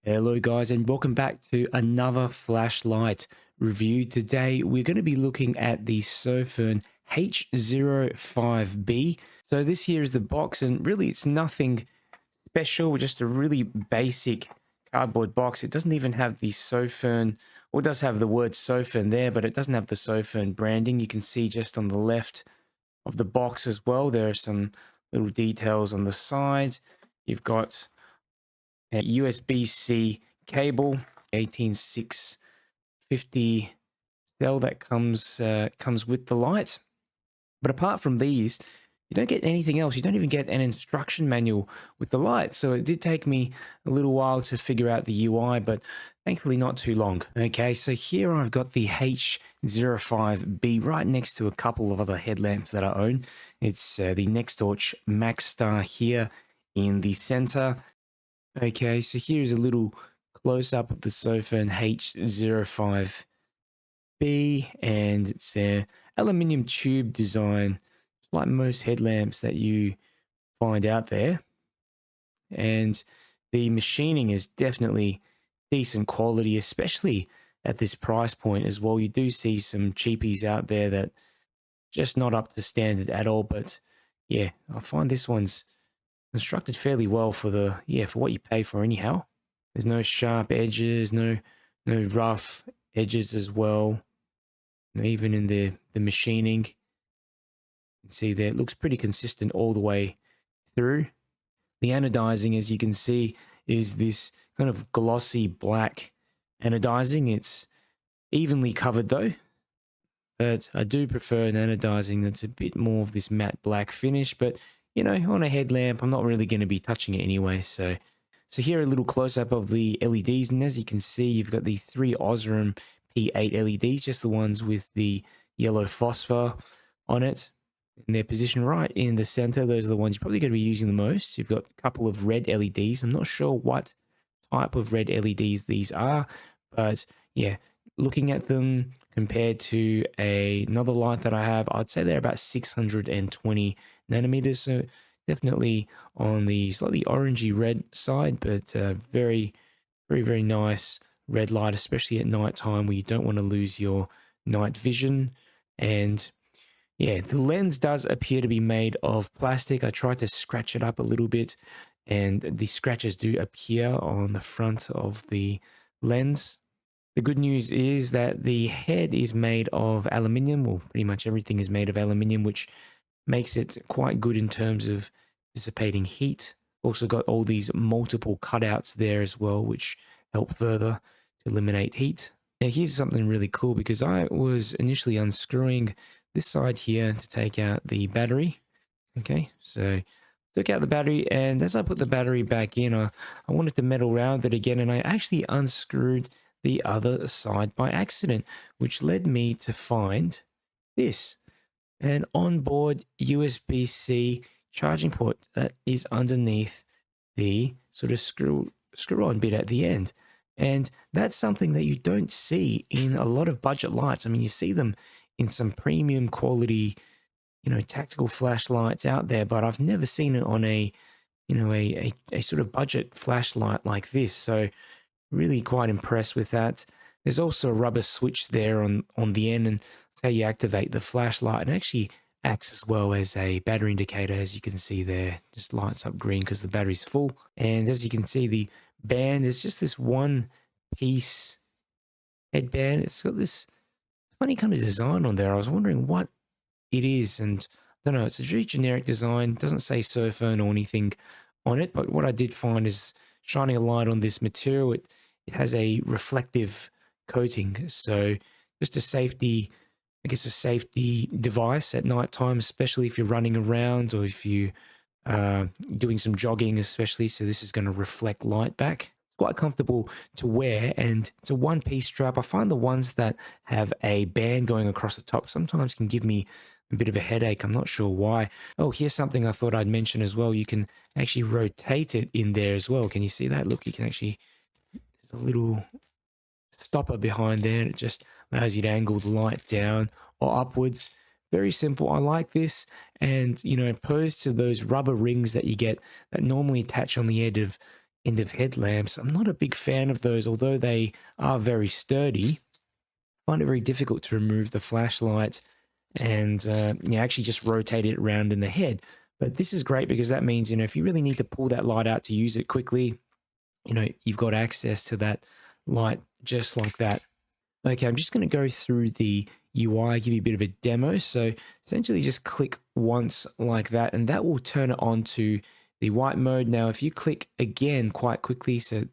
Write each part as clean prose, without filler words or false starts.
Hello guys, and welcome back to another flashlight review. Today we're going to be looking at the Sofern H05B. So this here is the box, and really it's nothing special, just a really basic cardboard box. It doesn't even have the Sofern, or it does have the word Sofern there, but it doesn't have the Sofern branding. You can see just on the left of the box as well, there are some little details on the side. You've got a USB-C cable, 18650 cell that comes with the light. But apart from these, you don't get anything else. You don't even get an instruction manual with the light. So it did take me a little while to figure out the UI, but thankfully not too long. Okay, so here I've got the H05B right next to a couple of other headlamps that I own. It's the Nextorch Maxstar here in the center. Okay, so here's a little close-up of the Sofern H05B, and it's an aluminium tube design, like most headlamps that you find out there. And the machining is definitely decent quality, especially at this price point as well. You do see some cheapies out there that just not up to standard at all, but yeah, I find this one's constructed fairly well for for what you pay for anyhow. There's no sharp edges, no rough edges as well. Even in the machining, you can see there it looks pretty consistent all the way through. The anodizing, as you can see, is this kind of glossy black anodizing. It's evenly covered though, but I do prefer an anodizing that's a bit more of this matte black finish. But you know, on a headlamp, I'm not really going to be touching it anyway. So here a little close-up of the LEDs, and as you can see, you've got the 3 Osram P8 LEDs, just the ones with the yellow phosphor on it, and they're positioned right in the center. Those are the ones you're probably going to be using the most. You've got a couple of red LEDs. I'm not sure what type of red LEDs these are, but yeah, looking at them compared to another light that I have, I'd say they're about 620 nanometers, so definitely on the slightly orangey red side, but very nice red light, especially at night time where you don't want to lose your night vision. And yeah, the lens does appear to be made of plastic. I tried to scratch it up a little bit, and the scratches do appear on the front of the lens. The good news is that the head is made of aluminium, or pretty much everything is made of aluminium, which makes it quite good in terms of dissipating heat. Also got all these multiple cutouts there as well, which help further to eliminate heat. Now here's something really cool, because I was initially unscrewing this side here to take out the battery. Okay, so took out the battery, and as I put the battery back in, I wanted to meddle around with it again, and I actually unscrewed the other side by accident, which led me to find this, an onboard USB-C charging port that is underneath the sort of screw-on bit at the end. And that's something that you don't see in a lot of budget lights. I mean, you see them in some premium quality, tactical flashlights out there, but I've never seen it on a sort of budget flashlight like this. So really quite impressed with that. There's also a rubber switch there on the end, and that's how you activate the flashlight. It actually acts as well as a battery indicator, as you can see there. Just lights up green because the battery's full. And as you can see, the band is just this one piece headband. It's got this funny kind of design on there. I was wondering what it is, and I don't know, it's a very generic design. It doesn't say Sofern or anything on it, but what I did find is shining a light on this material, it has a reflective coating. So just a safety, I guess a safety device at night time, especially if you're running around or if you doing some jogging especially. So this is going to reflect light back. It's quite comfortable to wear, and it's a one-piece strap. I find the ones that have a band going across the top sometimes can give me a bit of a headache. I'm not sure why. Oh, here's something I thought I'd mention as well. You can actually rotate it in there as well. Can you see that? Look, you can actually, there's a little stopper behind there, and it just allows you to angle the light down or upwards. Very simple. I like this. And, opposed to those rubber rings that you get that normally attach on the end of end of headlamps. I'm not a big fan of those, although they are very sturdy. I find it very difficult to remove the flashlight and actually just rotate it around in the head. But this is great because that means, if you really need to pull that light out to use it quickly, you've got access to that light just like that. Okay, I'm just going to go through the UI, give you a bit of a demo. So essentially just click once like that, and that will turn it on to the white mode. Now, if you click again quite quickly, so,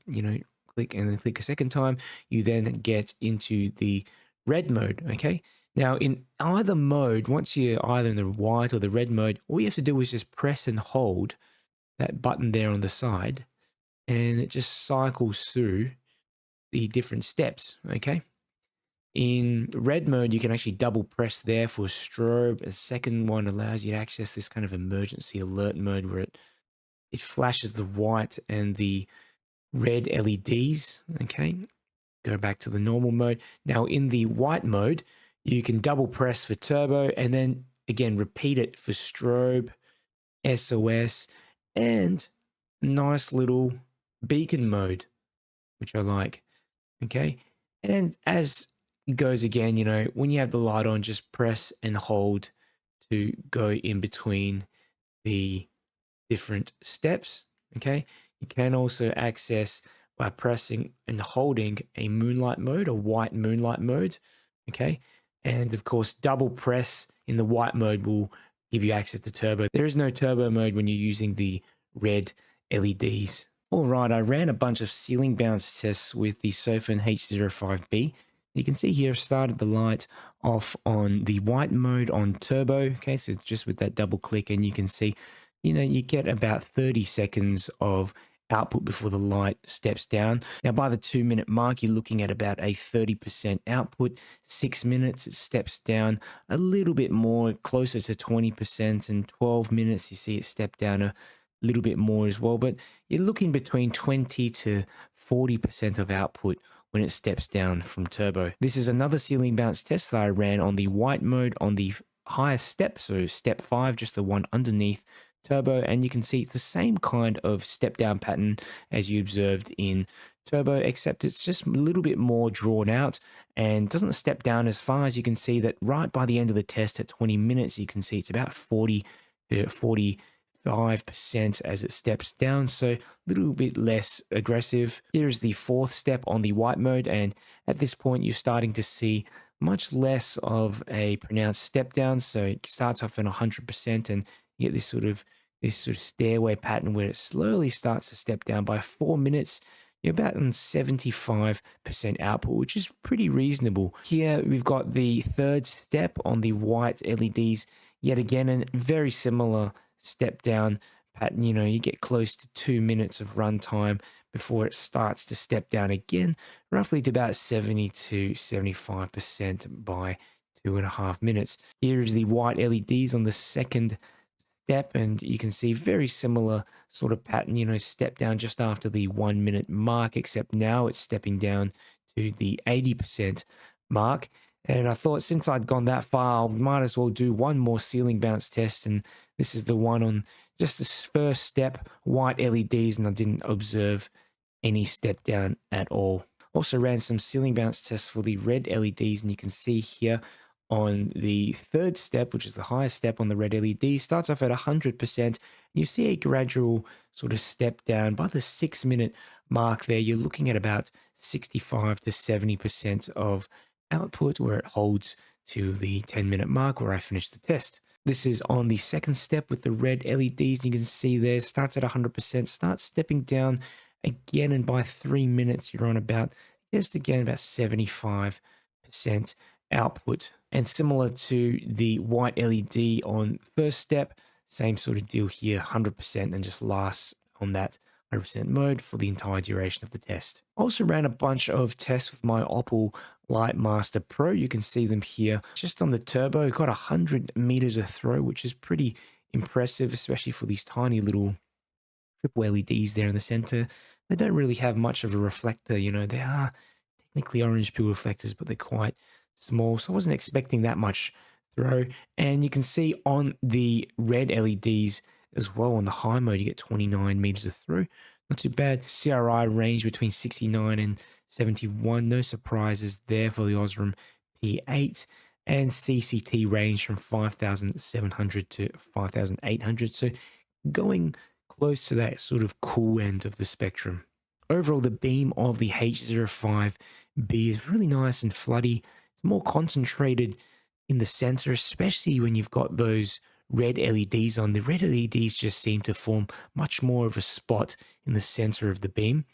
click and then click a second time, you then get into the red mode, okay? Now, in either mode, once you're either in the white or the red mode, all you have to do is just press and hold that button there on the side, and it just cycles through the different steps, okay? In red mode, you can actually double press there for strobe. A second one allows you to access this kind of emergency alert mode where it flashes the white and the red LEDs, okay? Go back to the normal mode. Now in the white mode, you can double press for turbo and then again repeat it for strobe, SOS, and nice little beacon mode, which I like, okay? And as goes again, when you have the light on, just press and hold to go in between the different steps, okay? You can also access by pressing and holding a moonlight mode, a white moonlight mode, okay? And of course, double press in the white mode will give you access to turbo. There is no turbo mode when you're using the red LEDs. All right, I ran a bunch of ceiling bounce tests with the Sofon H05B. You can see here I've started the light off on the white mode on turbo, okay? So just with that double click, and you can see, you get about 30 seconds of output before the light steps down. Now, by the 2-minute mark, you're looking at about a 30% output. 6 minutes, it steps down a little bit more, closer to 20%, and 12 minutes, you see it step down a little bit more as well. But you're looking between 20 to 40% of output when it steps down from turbo. This is another ceiling bounce test that I ran on the white mode on the highest step, so step 5, just the one underneath turbo, and you can see it's the same kind of step down pattern as you observed in turbo, except it's just a little bit more drawn out and doesn't step down as far. As you can see that right by the end of the test at 20 minutes, you can see it's about 40 to 45% as it steps down, so a little bit less aggressive. Here is the 4th step on the white mode, and at this point you're starting to see much less of a pronounced step down. So it starts off at 100% and you get this sort of stairway pattern where it slowly starts to step down. By 4 minutes, you're about on 75% output, which is pretty reasonable. Here we've got the 3rd step on the white LEDs, yet again a very similar step down pattern. You get close to 2 minutes of runtime before it starts to step down again, roughly to about 70 to 75% by 2.5 minutes. Here is the white LEDs on the 2nd step, and you can see very similar sort of pattern, step down just after the 1 minute mark, except now it's stepping down to the 80% mark. And I thought, since I'd gone that far, I might as well do one more ceiling bounce test, and this is the one on just this 1st step, white LEDs, and I didn't observe any step down at all. Also ran some ceiling bounce tests for the red LEDs, and you can see here on the 3rd step, which is the highest step on the red LED, starts off at 100%. You see a gradual sort of step down. By the 6-minute mark there, you're looking at about 65 to 70% of output, where it holds to the 10-minute mark where I finished the test. This is on the 2nd step with the red LEDs. You can see there, starts at 100%, starts stepping down again, and by 3 minutes, you're on about, just again, about 75% output. And similar to the white LED on 1st step, same sort of deal here, 100%, and just lasts on that 100% mode for the entire duration of the test. Also ran a bunch of tests with my Opal Lightmaster Pro. You can see them here just on the turbo. Got 100 meters of throw, which is pretty impressive, especially for these tiny little triple LEDs there in the center. They don't really have much of a reflector, they are technically orange peel reflectors, but they're quite small, so I wasn't expecting that much throw. And you can see on the red LEDs as well, on the high mode, you get 29 meters of through. not too bad. CRI range between 69 and 71. No surprises there for the Osram P8. And CCT range from 5,700 to 5,800. So going close to that sort of cool end of the spectrum. Overall, the beam of the H05B is really nice and floody. It's more concentrated in the center, especially when you've got those red LEDs on. The red LEDs just seem to form much more of a spot in the center of the beam.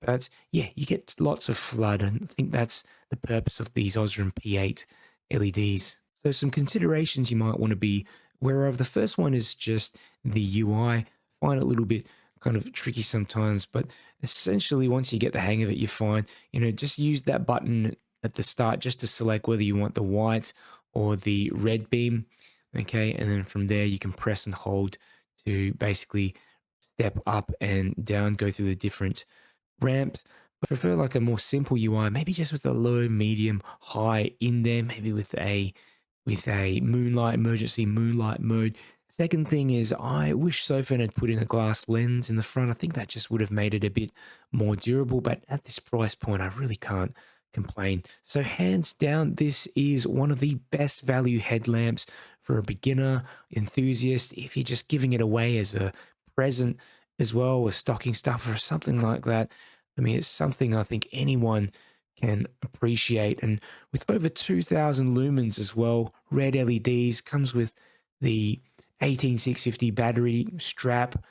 But yeah, you get lots of flood, and I think that's the purpose of these Osram P8 LEDs. So some considerations you might want to be aware of. The first one is just the UI. I find it a little bit kind of tricky sometimes, but essentially once you get the hang of it, you're fine. Just use that button at the start just to select whether you want the white or the red beam. Okay, and then from there you can press and hold to basically step up and down, go through the different ramps. I prefer like a more simple UI, maybe just with a low, medium, high in there, maybe with a emergency moonlight mode. Second thing is, I wish Sofirn had put in a glass lens in the front. I think that just would have made it a bit more durable, but at this price point, I really can't complain. So hands down, this is one of the best value headlamps for a beginner, enthusiast. If you're just giving it away as a present as well, a stocking stuffer or something like that, I mean, it's something I think anyone can appreciate. And with over 2,000 lumens as well, red LEDs, comes with the 18650 battery strap,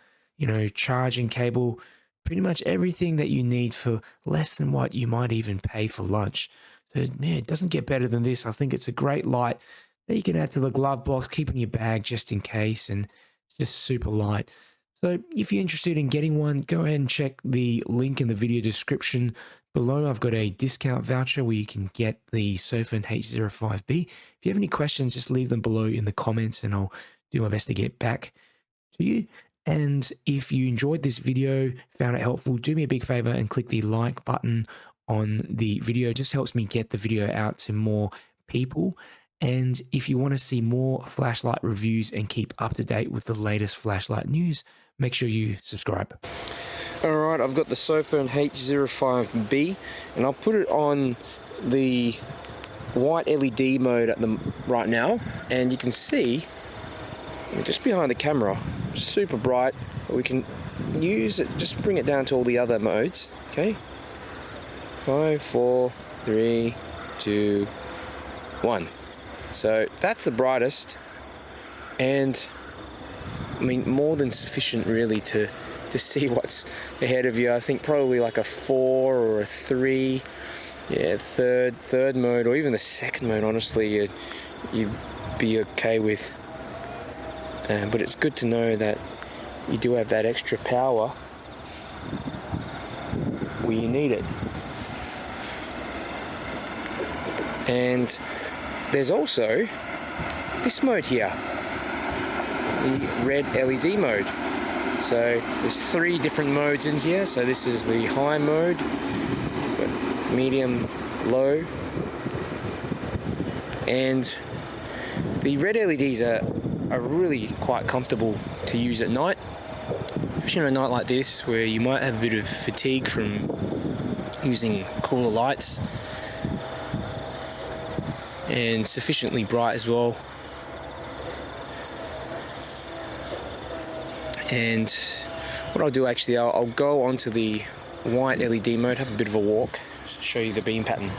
charging cable, pretty much everything that you need for less than what you might even pay for lunch. So yeah, it doesn't get better than this. I think it's a great light that you can add to the glove box, keep in your bag just in case, and it's just super light. So if you're interested in getting one, go ahead and check the link in the video description below. I've got a discount voucher where you can get the Sofirn H05B. If you have any questions, just leave them below in the comments and I'll do my best to get back to you. And if you enjoyed this video, found it helpful, do me a big favor and click the like button on the video. It just helps me get the video out to more people. And if you want to see more flashlight reviews and keep up to date with the latest flashlight news, make sure you subscribe. Alright, I've got the Sofirn H05B and I'll put it on the white LED mode right now, and you can see just behind the camera, super bright. We can use it, just bring it down to all the other modes. Okay, 5, 4, 3, 2, 1. So that's the brightest, and I mean more than sufficient really to see what's ahead of you. I think probably like a 4 or a 3, yeah, third mode, or even the second mode, honestly you'd be okay with. But it's good to know that you do have that extra power where you need it. And there's also this mode here, the red LED mode. So there's 3 different modes in here. So this is the high mode, medium, low, and the red LEDs are really quite comfortable to use at night, especially on a night like this where you might have a bit of fatigue from using cooler lights, and sufficiently bright as well. And what I'll do actually, I'll go onto the white LED mode, have a bit of a walk, show you the beam pattern.